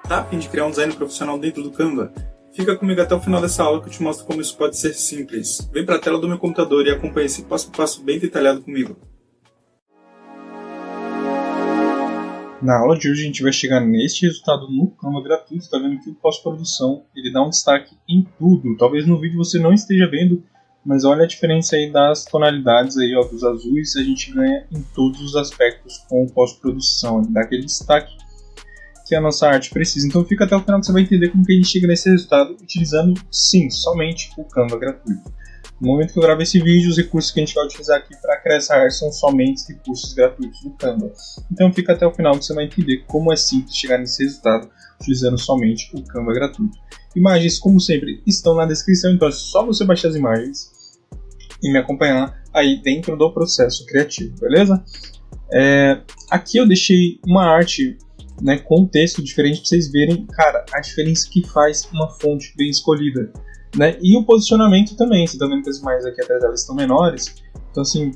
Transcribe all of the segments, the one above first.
Tá a fim de criar um design profissional dentro do Canva? Fica comigo até o final dessa aula que eu te mostro como isso pode ser simples. Vem para a tela do meu computador e acompanhe esse passo a passo bem detalhado comigo. Na aula de hoje a gente vai chegar neste resultado no Canva gratuito. Tá vendo que o pós-produção ele dá um destaque em tudo. Talvez no vídeo você não esteja vendo, mas olha a diferença aí das tonalidades aí, ó, dos azuis. A gente ganha em todos os aspectos com o pós-produção. Ele dá aquele destaque que a nossa arte precisa. Então fica até o final que você vai entender como que a gente chega nesse resultado utilizando, sim, somente o Canva gratuito. No momento que eu gravo esse vídeo, os recursos que a gente vai utilizar aqui para criar essa arte são somente recursos gratuitos do Canva. Então fica até o final que você vai entender como é simples chegar nesse resultado utilizando somente o Canva gratuito. Imagens, como sempre, estão na descrição, então é só você baixar as imagens e me acompanhar aí dentro do processo criativo, beleza? Aqui eu deixei uma arte, né, com um texto diferente para vocês verem, cara, a diferença que faz uma fonte bem escolhida, né? E o posicionamento também. Você está vendo que as imagens aqui atrás delas estão menores, então assim,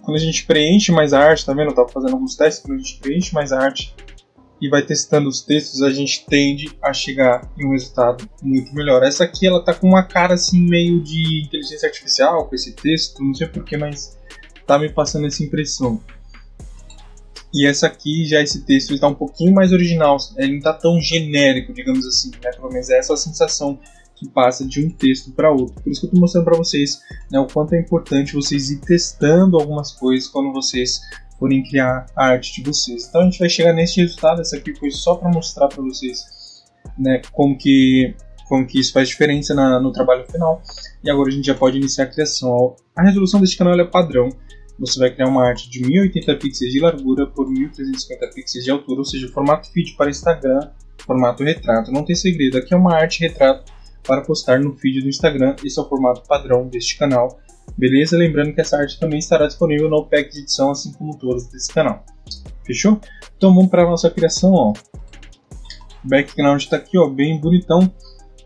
quando a gente preenche mais a arte, tá vendo? Eu estava fazendo alguns testes, quando a gente preenche mais a arte e vai testando os textos, a gente tende a chegar em um resultado muito melhor. Essa aqui ela tá com uma cara assim meio de inteligência artificial com esse texto, não sei porquê, mas tá me passando essa impressão. E essa aqui, já esse texto está um pouquinho mais original, ele não está tão genérico, digamos assim, né? Pelo menos é essa a sensação que passa de um texto para outro. Por isso que eu estou mostrando para vocês, né, o quanto é importante vocês ir testando algumas coisas quando vocês forem criar a arte de vocês. Então a gente vai chegar nesse resultado. Essa aqui foi só para mostrar para vocês, né, como que isso faz diferença no trabalho final. E agora a gente já pode iniciar a criação. A resolução deste canal é padrão. Você vai criar uma arte de 1080 pixels de largura por 1350 pixels de altura, ou seja, formato feed para Instagram, formato retrato. Não tem segredo, aqui é uma arte retrato para postar no feed do Instagram. Esse é o formato padrão deste canal, beleza? Lembrando que essa arte também estará disponível no pack de edição, assim como todas desse canal. Fechou? Então vamos para a nossa criação, ó. O background está aqui, ó, bem bonitão.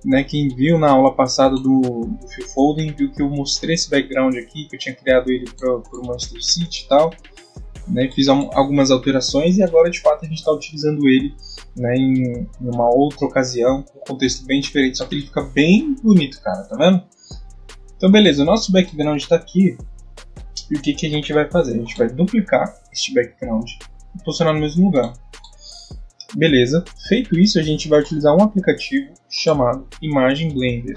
Né, quem viu na aula passada do Phil Foden viu que eu mostrei esse background aqui, que eu tinha criado ele para o Manchester City e tal, né, fiz algumas alterações e agora de fato a gente está utilizando ele, né, em uma outra ocasião, com um contexto bem diferente, só que ele fica bem bonito, cara, tá vendo? Então beleza, o nosso background está aqui e o que a gente vai fazer? A gente vai duplicar este background e posicionar no mesmo lugar. Beleza, feito isso a gente vai utilizar um aplicativo chamado Imagem Blender.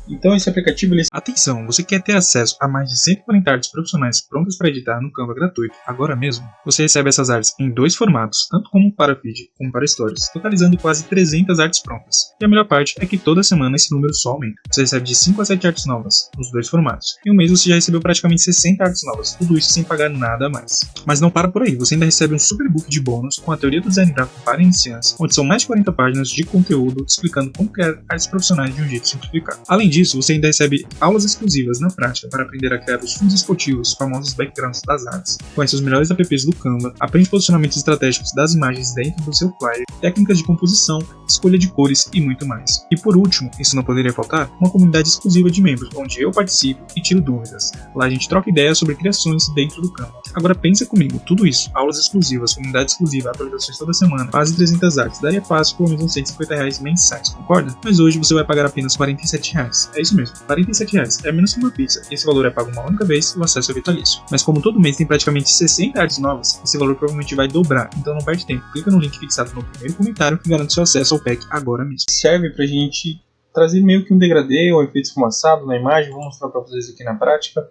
Então esse aplicativo ele... Atenção, você quer ter acesso a mais de 140 artes profissionais prontas para editar no Canva gratuito agora mesmo? Você recebe essas artes em dois formatos, tanto como para feed como para stories, totalizando quase 300 artes prontas. E a melhor parte é que toda semana esse número só aumenta. Você recebe de 5 a 7 artes novas, nos dois formatos. Em um mês você já recebeu praticamente 60 artes novas, tudo isso sem pagar nada a mais. Mas não para por aí, você ainda recebe um superbook de bônus com a teoria do design gráfico para iniciantes, onde são mais de 40 páginas de conteúdo explicando como criar artes profissionais de um jeito simplificado. Além disso, você ainda recebe aulas exclusivas na prática para aprender a criar os fundos esportivos, famosos backgrounds das artes, conhece os melhores apps do Canva, aprende posicionamentos estratégicos das imagens dentro do seu flyer, técnicas de composição, escolha de cores e muito mais. E por último, isso não poderia faltar, uma comunidade exclusiva de membros, onde eu participo e tiro dúvidas. Lá a gente troca ideias sobre criações dentro do Canva. Agora pensa comigo, tudo isso, aulas exclusivas, comunidade exclusiva, atualizações toda semana, quase 300 artes, daria fácil por menos uns R$150 mensais, concorda? Mas hoje você vai pagar apenas R$47. É isso mesmo, R$47, é menos que uma pizza, e esse valor é pago uma única vez e o acesso é vitalício. Mas como todo mês tem praticamente 60 artes novas, esse valor provavelmente vai dobrar, então não perde tempo, clica no link fixado no primeiro comentário e garante seu acesso ao pack agora mesmo. Serve pra gente trazer meio que um degradê ou efeito esfumaçado na imagem, vou mostrar pra vocês aqui na prática.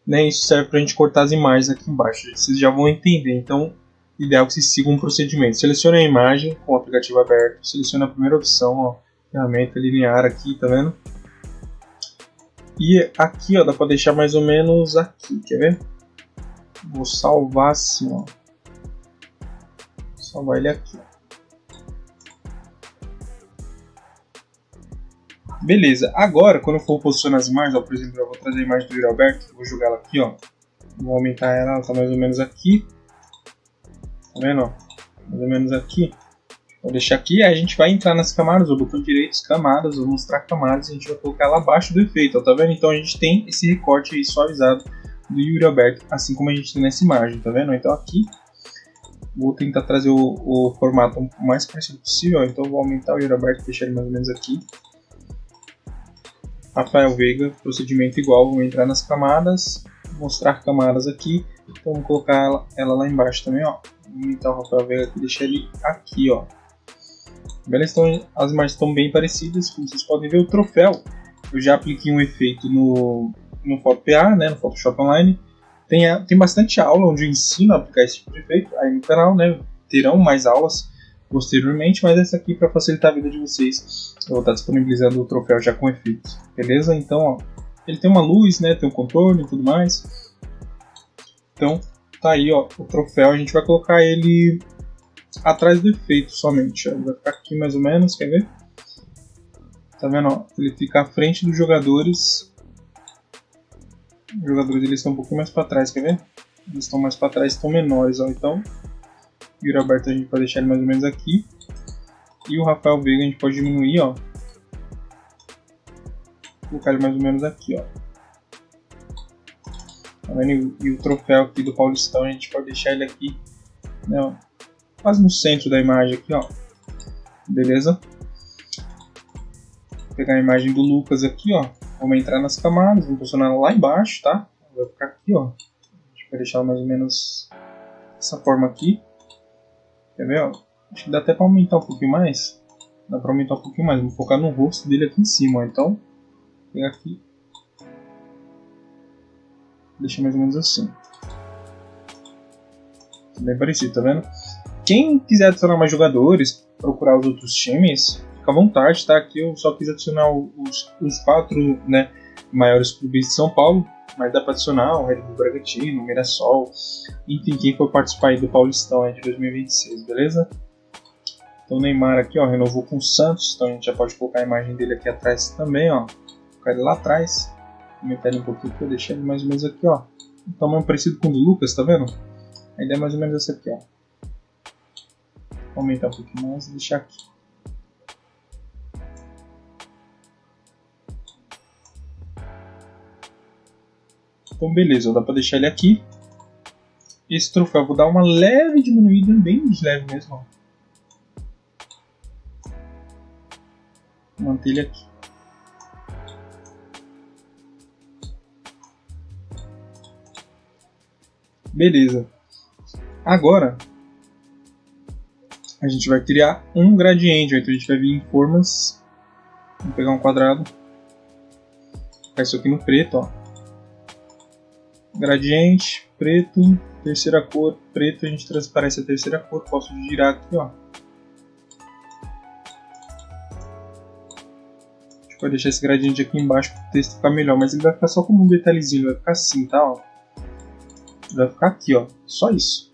Né, isso serve pra gente cortar as imagens aqui embaixo, vocês já vão entender, então ideal que vocês sigam um procedimento. Selecione a imagem com o aplicativo aberto, selecione a primeira opção, ó, ferramenta linear aqui, tá vendo? E aqui, ó, dá pra deixar mais ou menos aqui, quer ver? Vou salvar assim, ó. Vou salvar ele aqui, ó. Beleza, agora quando eu for posicionar as imagens, ó, por exemplo, eu vou trazer a imagem do Yuri Alberto, vou jogar ela aqui, ó. Vou aumentar ela tá mais ou menos aqui. Tá vendo, ó? Mais ou menos aqui. Vou deixar aqui, aí a gente vai entrar nas camadas, o botão direito, camadas, vou mostrar camadas, a gente vai colocar lá abaixo do efeito, ó, tá vendo? Então a gente tem esse recorte aí suavizado do Yuri Alberto, assim como a gente tem nessa imagem, tá vendo? Então aqui Vou tentar trazer o formato o mais parecido possível, ó. Então vou aumentar o Yuri Alberto, deixar ele mais ou menos aqui. Rafael Veiga, procedimento igual, vou entrar nas camadas, mostrar camadas aqui, então vou colocar ela lá embaixo também, ó. Vou aumentar o Rafael Veiga aqui, deixar ele aqui, ó. Beleza? Então as imagens estão bem parecidas, como vocês podem ver. O troféu, eu já apliquei um efeito no PhotoPA, né, no Photoshop Online. Tem bastante aula onde eu ensino a aplicar esse tipo de efeito aí no canal, né? Terão mais aulas posteriormente, mas essa aqui para facilitar a vida de vocês, eu vou estar disponibilizando o troféu já com efeitos, beleza? Então, ó, ele tem uma luz, né? Tem um contorno e tudo mais. Então, tá aí, ó, o troféu. A gente vai colocar ele atrás do efeito somente, ó. Ele vai ficar aqui mais ou menos, quer ver? Tá vendo, ó? Ele fica à frente dos jogadores. Os jogadores eles estão um pouquinho mais para trás, quer ver? Eles estão mais para trás, estão menores, ó. Então, o Yuri Alberto a gente pode deixar ele mais ou menos aqui. E o Rafael Veiga a gente pode diminuir, ó. Colocar ele mais ou menos aqui, ó. Tá vendo? E o troféu aqui do Paulistão a gente pode deixar ele aqui, né, ó, quase no centro da imagem aqui, ó. Beleza? Vou pegar a imagem do Lucas aqui, ó. Vamos entrar nas camadas, vamos posicionar lá embaixo, tá? Vai ficar aqui, ó. A gente vai deixar mais ou menos dessa forma aqui. Quer ver, ó? Acho que dá até pra aumentar um pouquinho mais. Dá pra aumentar um pouquinho mais. Vamos focar no rosto dele aqui em cima, ó. Então, vou pegar aqui. Deixa mais ou menos assim. Bem parecido, tá vendo? Quem quiser adicionar mais jogadores, procurar os outros times, fica à vontade, tá? Aqui eu só quis adicionar os 4, né, maiores clubes de São Paulo, mas dá para adicionar o Red Bull Bragantino, o Mirassol, enfim, quem for participar aí do Paulistão aí de 2026, beleza? Então o Neymar aqui, ó, renovou com o Santos, então a gente já pode colocar a imagem dele aqui atrás também, ó. Colocar ele lá atrás, aumentar ele um pouquinho aqui, deixar ele mais ou menos aqui, ó. Um tamanho parecido com o do Lucas, tá vendo? A ideia é mais ou menos essa aqui, ó. Vou aumentar um pouquinho mais e deixar aqui. Então beleza, dá para deixar ele aqui. Esse troféu eu vou dar uma leve diminuída, bem de leve mesmo, ó. Manter ele aqui. Beleza. Agora a gente vai criar um gradiente. Então a gente vai vir em formas. Vamos pegar um quadrado. Colocar isso aqui no preto, ó. Gradiente, preto, terceira cor, preto, a gente transparece a terceira cor, posso girar aqui, ó. A gente pode deixar esse gradiente aqui embaixo para o texto ficar melhor, mas ele vai ficar só como um detalhezinho, ele vai ficar assim, tá, ó. Ele vai ficar aqui, ó, só isso.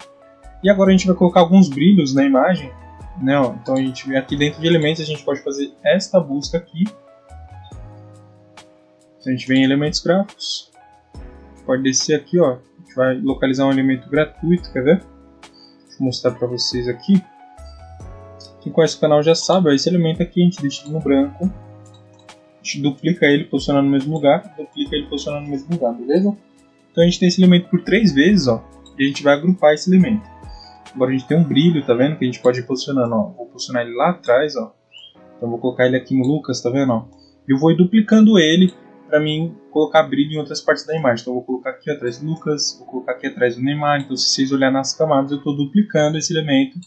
E agora a gente vai colocar alguns brilhos na imagem, né, ó. Então a gente vem aqui dentro de elementos, a gente pode fazer esta busca aqui. Então a gente vem em elementos gráficos. Pode descer aqui, ó. A gente vai localizar um elemento gratuito, quer ver? Deixa eu mostrar para vocês aqui. Quem conhece o canal já sabe, ó, esse elemento aqui a gente deixa ele no branco. A gente duplica ele, posiciona no mesmo lugar. Duplica ele, posiciona no mesmo lugar, beleza? Então a gente tem esse elemento por 3 vezes, ó. E a gente vai agrupar esse elemento. Agora a gente tem um brilho, tá vendo? Que a gente pode ir posicionando, ó. Vou posicionar ele lá atrás, ó. Então eu vou colocar ele aqui no Lucas, tá vendo, ó? E eu vou ir duplicando ele para mim colocar brilho em outras partes da imagem. Então eu vou colocar aqui atrás do Lucas, vou colocar aqui atrás do Neymar. Então se vocês olharem nas camadas, eu estou duplicando esse elemento,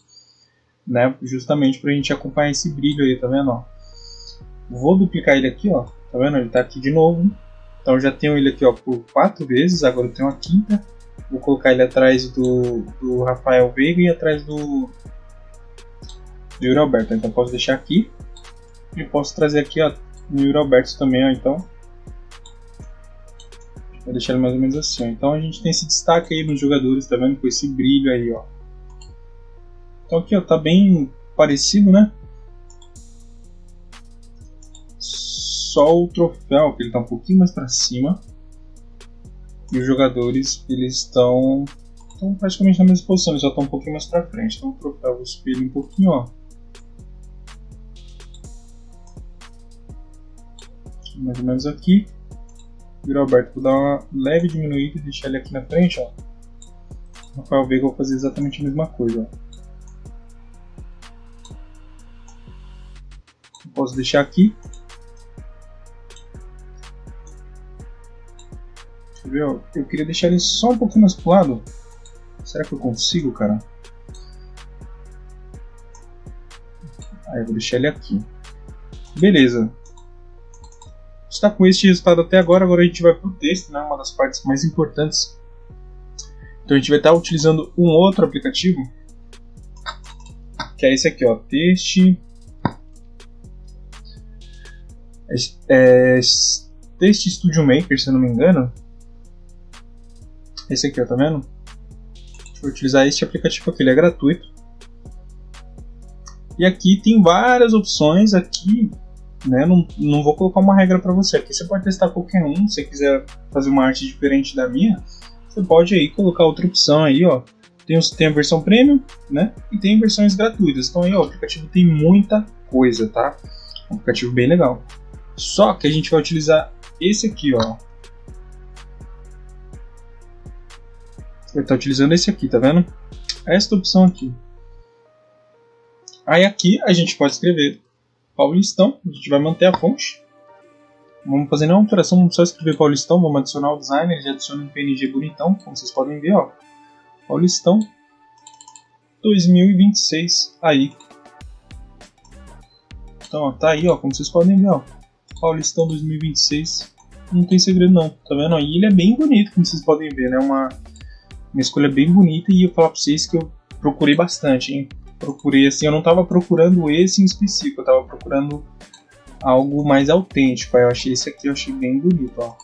né, justamente para a gente acompanhar esse brilho aí, tá vendo, ó? Vou duplicar ele aqui, ó, tá vendo? Ele está aqui de novo. Então eu já tenho ele aqui, ó, por 4 vezes, agora eu tenho a quinta. Vou colocar ele atrás do Rafael Veiga e atrás do Yuri Alberto. Então posso deixar aqui e posso trazer aqui, ó, no Yuri Alberto também, ó, então. Vou deixar ele mais ou menos assim, ó. Então a gente tem esse destaque aí nos jogadores, tá vendo? Com esse brilho aí, ó. Então aqui, ó, tá bem parecido, né? Só o troféu, que ele tá um pouquinho mais pra cima. E os jogadores, eles estão praticamente na mesma posição, eles só estão um pouquinho mais pra frente. Então o troféu, eu vou subir ele um pouquinho, ó. Mais ou menos aqui. Yuri Alberto, vou dar uma leve diminuída e deixar ele aqui na frente, ó. Rafael Veiga, vou fazer exatamente a mesma coisa, ó. Posso deixar aqui. Deixa eu ver, ó. Eu queria deixar ele só um pouquinho mais pro lado. Será que eu consigo, cara? Aí eu vou deixar ele aqui. Beleza. Está com este resultado até agora. Agora a gente vai para o texto, né? Uma das partes mais importantes. Então a gente vai estar utilizando um outro aplicativo, que é esse aqui, ó, Text Studio Maker, se eu não me engano. Esse aqui, ó, tá vendo? A gente vai utilizar este aplicativo aqui, ele é gratuito. E aqui tem várias opções aqui, né? Não vou colocar uma regra para você. Aqui você pode testar qualquer um. Se você quiser fazer uma arte diferente da minha, você pode aí colocar outra opção aí, ó. Tem a versão premium, né? E tem versões gratuitas. Então aí, ó, o aplicativo tem muita coisa, tá? Um aplicativo bem legal. Só que a gente vai utilizar esse aqui, ó. Vai estar utilizando esse aqui, tá vendo? Esta opção aqui. Aí aqui a gente pode escrever Paulistão. A gente vai manter a fonte. Vamos fazer nenhuma alteração, vamos só escrever Paulistão. Vamos adicionar o designer, ele adiciona um PNG bonitão, como vocês podem ver, ó. Paulistão 2026 aí. Então, ó, tá aí, ó, como vocês podem ver, ó. Paulistão 2026. Não tem segredo não, tá vendo? E ele é bem bonito, como vocês podem ver, né? Uma escolha bem bonita, e eu falar pra vocês que eu procurei bastante, hein? Procurei assim, eu não tava procurando esse em específico, eu tava procurando algo mais autêntico. Aí eu achei esse aqui, eu achei bem bonito, ó.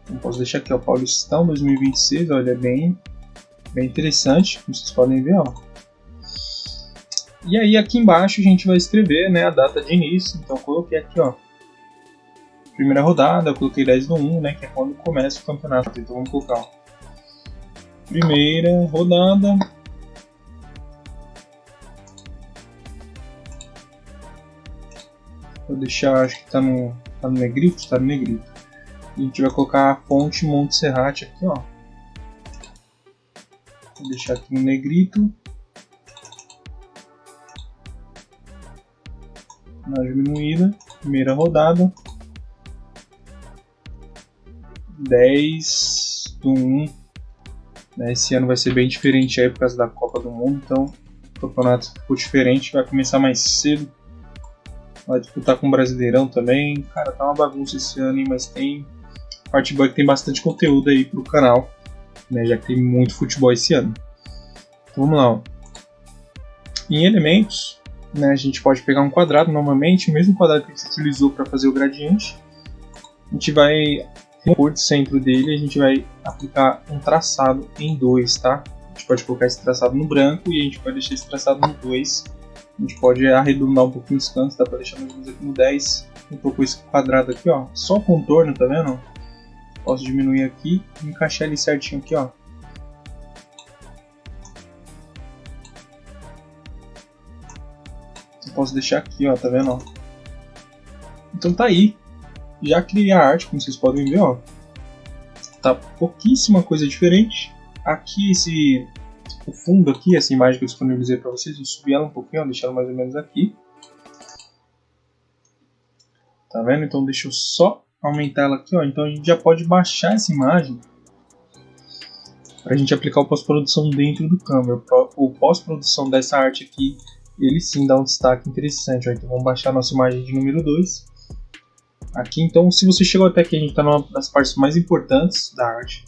Então, posso deixar aqui, ó, Paulistão 2026, ó, ele é bem interessante, como vocês podem ver, ó. E aí aqui embaixo a gente vai escrever, né, a data de início. Então eu coloquei aqui, ó, primeira rodada, eu coloquei 10/1, né, que é quando começa o campeonato. Então vamos colocar, ó, primeira rodada, vou deixar, acho que tá no negrito, tá no negrito. E a gente vai colocar a fonte Montserrat aqui, ó. Vou deixar aqui no negrito. Na diminuída, primeira rodada, 10/1. Esse ano vai ser bem diferente aí por causa da Copa do Mundo, então o campeonato ficou diferente, vai começar mais cedo. Vai disputar com o Brasileirão também. Cara, tá uma bagunça esse ano, hein, mas tem parte boa que tem bastante conteúdo aí pro canal, né, já que tem muito futebol esse ano. Então vamos lá, ó. Em elementos, né, a gente pode pegar um quadrado novamente, o mesmo quadrado que a gente utilizou para fazer o gradiente. A gente vai repor o centro dele, a gente vai aplicar um traçado em 2, tá? A gente pode colocar esse traçado no branco e a gente pode deixar esse traçado no 2. A gente pode arredondar um pouquinho os cantos, dá para deixar mais ou menos aqui no 10. Eu tô com esse quadrado aqui, ó, só o contorno, tá vendo? Posso diminuir aqui e encaixar ele certinho aqui, ó. Eu posso deixar aqui, ó, tá vendo? Ó? Então tá aí. Já criei a arte, como vocês podem ver, ó. Tá pouquíssima coisa diferente. Aqui o fundo aqui, essa imagem que eu disponibilizei para vocês, eu subi ela um pouquinho, ó, deixar ela mais ou menos aqui. Tá vendo? Então deixa eu só aumentar ela aqui, ó. Então a gente já pode baixar essa imagem para a gente aplicar o pós-produção dentro do Canva. O pós-produção dessa arte aqui, ele sim dá um destaque interessante, ó. Então vamos baixar a nossa imagem de número 2. Aqui, então, se você chegou até aqui, a gente está numa das partes mais importantes da arte,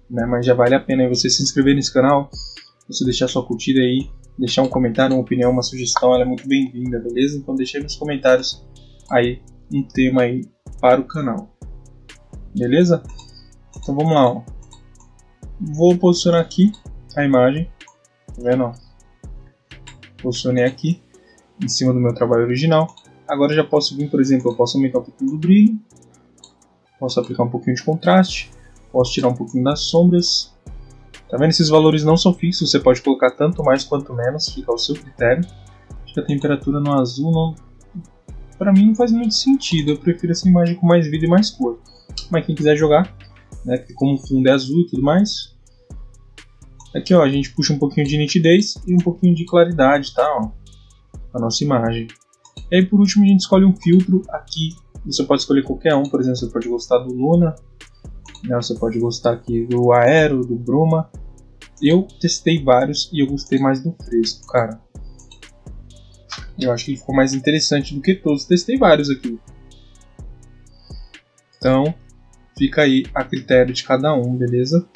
né? Mas já vale a pena aí você se inscrever nesse canal, você deixar sua curtida aí, deixar um comentário, uma opinião, uma sugestão, ela é muito bem-vinda, beleza? Então deixa aí nos comentários aí um tema aí para o canal, beleza? Então vamos lá, ó. Vou posicionar aqui a imagem, tá vendo, ó? Posicionei aqui em cima do meu trabalho original. Agora eu já posso vir, por exemplo, eu posso aumentar um pouquinho do brilho, posso aplicar um pouquinho de contraste, posso tirar um pouquinho das sombras. Tá vendo? Esses valores não são fixos, você pode colocar tanto mais quanto menos, fica ao seu critério. Acho que a temperatura no azul não, pra mim não faz muito sentido, eu prefiro essa imagem com mais vida e mais cor. Mas quem quiser jogar, né, porque como o fundo é azul e tudo mais. Aqui, ó, a gente puxa um pouquinho de nitidez e um pouquinho de claridade, tá? Ó. a nossa imagem. E aí por último a gente escolhe um filtro aqui. Você pode escolher qualquer um, por exemplo, você pode gostar do Luna, né? Você pode gostar aqui do Aero, do Bruma. Eu testei vários e eu gostei mais do Fresco, cara. Eu acho que ele ficou mais interessante do que todos. Testei vários aqui. Então, fica aí a critério de cada um, beleza?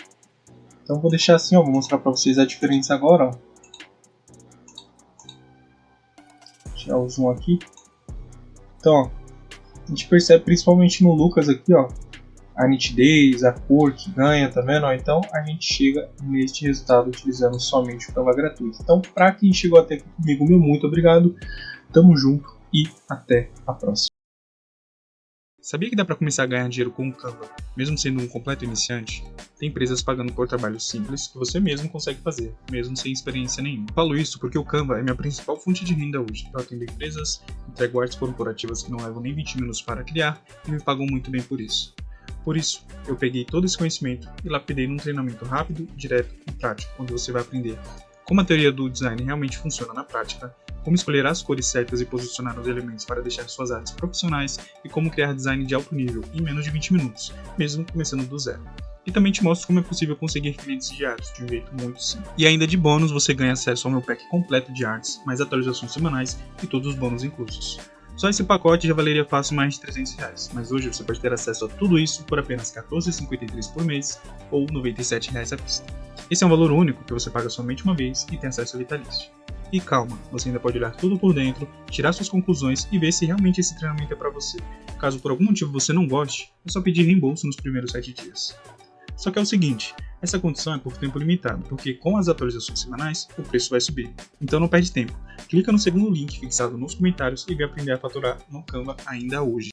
Então vou deixar assim, ó, vou mostrar pra vocês a diferença agora, ó. Tirar o zoom aqui. Então, ó, a gente percebe principalmente no Lucas aqui, ó, a nitidez, a cor que ganha, tá vendo? Então a gente chega neste resultado utilizando somente o Canva gratuito. Então, para quem chegou até aqui comigo, meu muito obrigado, tamo junto e até a próxima. Sabia que dá para começar a ganhar dinheiro com o Canva, mesmo sendo um completo iniciante? Tem empresas pagando por trabalhos simples que você mesmo consegue fazer, mesmo sem experiência nenhuma. Falo isso porque o Canva é minha principal fonte de renda hoje. Eu atendo empresas, entrego artes corporativas que não levam nem 20 minutos para criar e me pagam muito bem por isso. Por isso, eu peguei todo esse conhecimento e lapidei num treinamento rápido, direto e prático, onde você vai aprender como a teoria do design realmente funciona na prática, como escolher as cores certas e posicionar os elementos para deixar suas artes profissionais e como criar design de alto nível em menos de 20 minutos, mesmo começando do zero. E também te mostro como é possível conseguir clientes de artes de um jeito muito simples. E ainda de bônus você ganha acesso ao meu pack completo de artes, mais atualizações semanais e todos os bônus inclusos. Só esse pacote já valeria fácil mais de R$300, mas hoje você pode ter acesso a tudo isso por apenas R$14,53 por mês ou R$97 à vista. Esse é um valor único que você paga somente uma vez e tem acesso a vitalício. E calma, você ainda pode olhar tudo por dentro, tirar suas conclusões e ver se realmente esse treinamento é para você. Caso por algum motivo você não goste, é só pedir reembolso nos primeiros 7 dias. Só que é o seguinte, essa condição é por tempo limitado, porque com as atualizações semanais, o preço vai subir. Então não perde tempo, clica no segundo link fixado nos comentários e vem aprender a faturar no Canva ainda hoje.